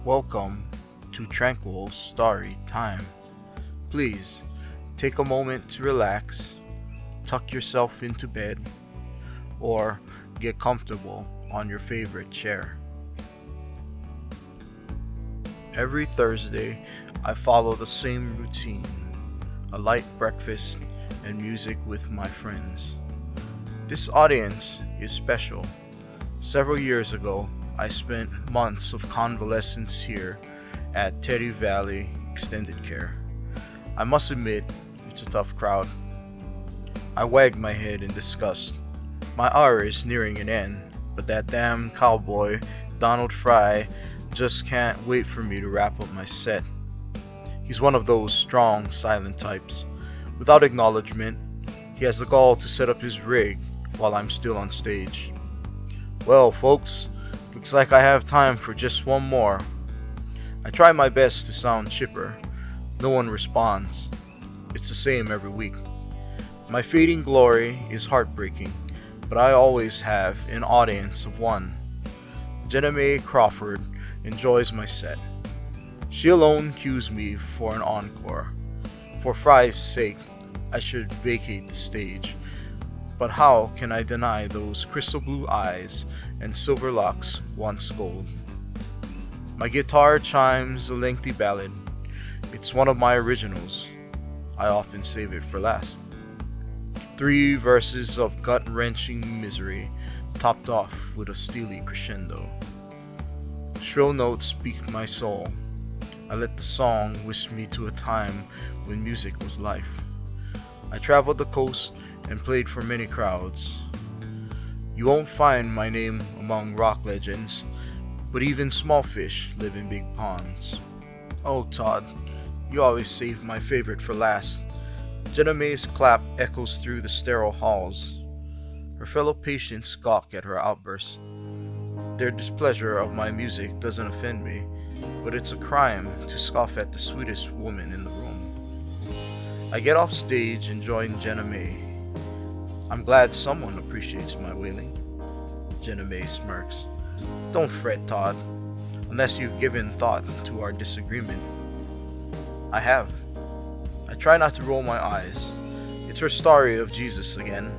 Welcome to Tranquil Story Time. Please take a moment to relax, tuck yourself into bed, or get comfortable on your favorite chair. Every Thursday, I follow the same routine: a light breakfast and music with my friends. This audience is special. Several years ago, I spent months of convalescence here at Teddy Valley Extended Care. I must admit, it's a tough crowd. I wag my head in disgust. My hour is nearing an end, but that damn cowboy, Donald Fry, just can't wait for me to wrap up my set. He's one of those strong, silent types. Without acknowledgement, he has the gall to set up his rig while I'm still on stage. Well, folks, looks like I have time for just one more. I try my best to sound chipper. No one responds. It's the same every week. My fading glory is heartbreaking, but I always have an audience of one. Jenna Mae Crawford enjoys my set. She alone cues me for an encore. For Fry's sake, I should vacate the stage. But how can I deny those crystal blue eyes and silver locks once gold? My guitar chimes a lengthy ballad. It's one of my originals. I often save it for last. 3 verses of gut-wrenching misery, topped off with a steely crescendo. Shrill notes speak my soul. I let the song whisk me to a time when music was life. I traveled the coast and played for many crowds. You won't find my name among rock legends, but even small fish live in big ponds. Oh, Todd, you always save my favorite for last. Jenna Mae's clap echoes through the sterile halls. Her fellow patients gawk at her outbursts. Their displeasure of my music doesn't offend me, but it's a crime to scoff at the sweetest woman in the room. I get off stage and join Jenna Mae. I'm glad someone appreciates my wailing. Jenna Mae smirks. Don't fret, Todd, unless you've given thought to our disagreement. I have. I try not to roll my eyes. It's her story of Jesus again.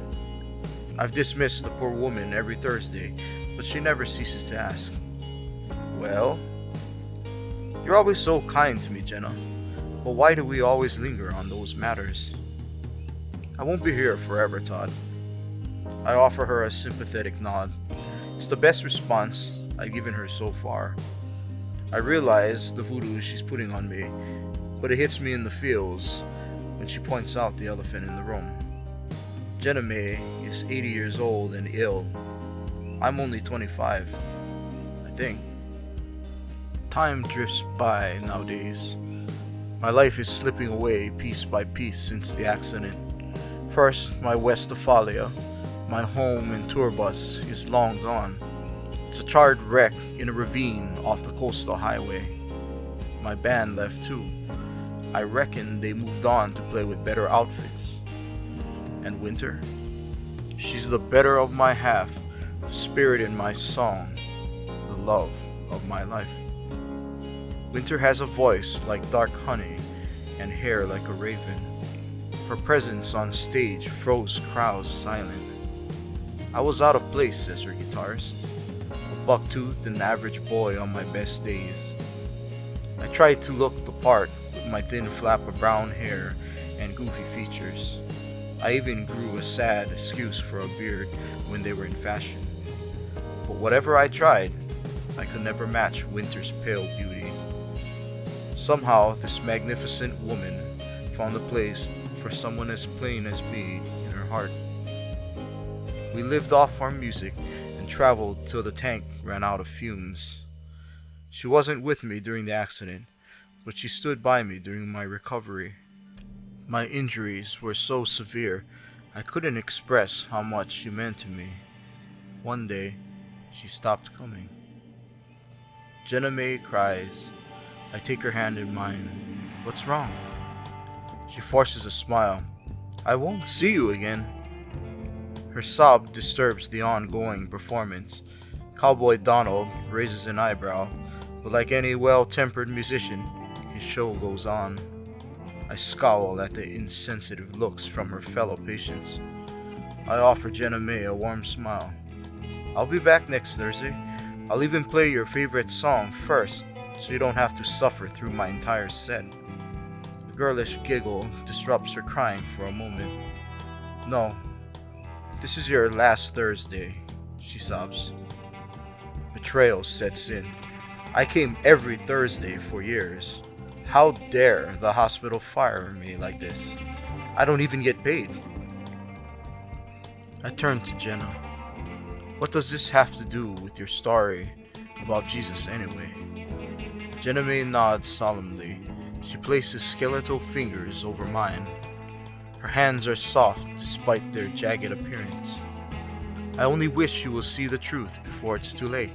I've dismissed the poor woman every Thursday, but she never ceases to ask, well, you're always so kind to me, Jenna, but why do we always linger on those matters? I won't be here forever, Todd. I offer her a sympathetic nod. It's the best response I've given her so far. I realize the voodoo she's putting on me, but it hits me in the feels when she points out the elephant in the room. Jenna Mae is 80 years old and ill. I'm only 25, I think. Time drifts by nowadays. My life is slipping away piece by piece since the accident. First, my Westphalia, my home and tour bus, is long gone. It's a charred wreck in a ravine off the coastal highway. My band left too. I reckon they moved on to play with better outfits. And Winter? She's the better of my half, the spirit in my song, the love of my life. Winter has a voice like dark honey and hair like a raven. Her presence on stage froze crowds silent. I was out of place, says her guitarist, a buck-toothed and average boy on my best days. I tried to look the part with my thin flap of brown hair and goofy features. I even grew a sad excuse for a beard when they were in fashion. But whatever I tried, I could never match Winter's pale beauty. Somehow, this magnificent woman found a place for someone as plain as me in her heart. We lived off our music and traveled till the tank ran out of fumes. She wasn't with me during the accident, but she stood by me during my recovery. My injuries were so severe, I couldn't express how much she meant to me. One day, she stopped coming. Jenna Mae cries. I take her hand in mine. What's wrong? She forces a smile. I won't see you again. Her sob disturbs the ongoing performance. Cowboy Donald raises an eyebrow, But like any well-tempered musician, his show goes on. I scowl at the insensitive looks from her fellow patients. I offer Jenna May a warm smile. I'll be back next Thursday. I'll even play your favorite song first, so you don't have to suffer through my entire set. A girlish giggle disrupts her crying for a moment. No, this is your last Thursday, she sobs. Betrayal sets in. I came every Thursday for years. How dare the hospital fire me like this? I don't even get paid. I turn to Jenna. What does this have to do with your story about Jesus anyway? Jenna May nods solemnly. She places skeletal fingers over mine. Her hands are soft despite their jagged appearance. I only wish you will see the truth before it's too late.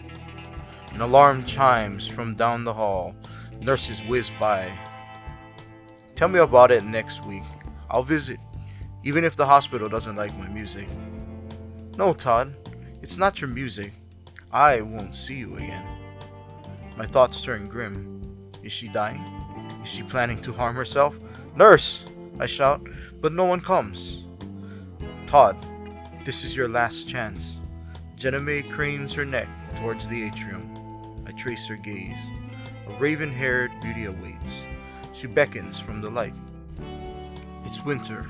An alarm chimes from down the hall. Nurses whiz by. Tell me about it next week. I'll visit, even if the hospital doesn't like my music. No, Todd, it's not your music. I won't see you again. My thoughts turn grim. Is she dying? Is she planning to harm herself? Nurse! I shout, but no one comes. Todd, this is your last chance. Jenna May cranes her neck towards the atrium. I trace her gaze. A raven-haired beauty awaits. She beckons from the light. It's winter,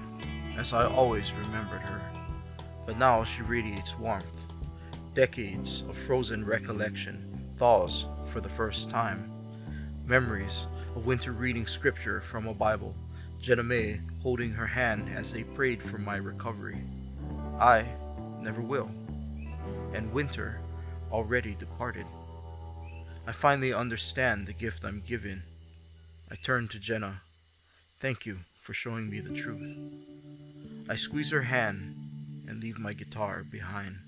as I always remembered her. But now she radiates warmth. Decades of frozen recollection thaws for the first time. Memories of winter reading scripture from a Bible. Jenna May holding her hand as they prayed for my recovery. I never will. And winter already departed. I finally understand the gift I'm given. I turn to Jenna. Thank you for showing me the truth. I squeeze her hand and leave my guitar behind.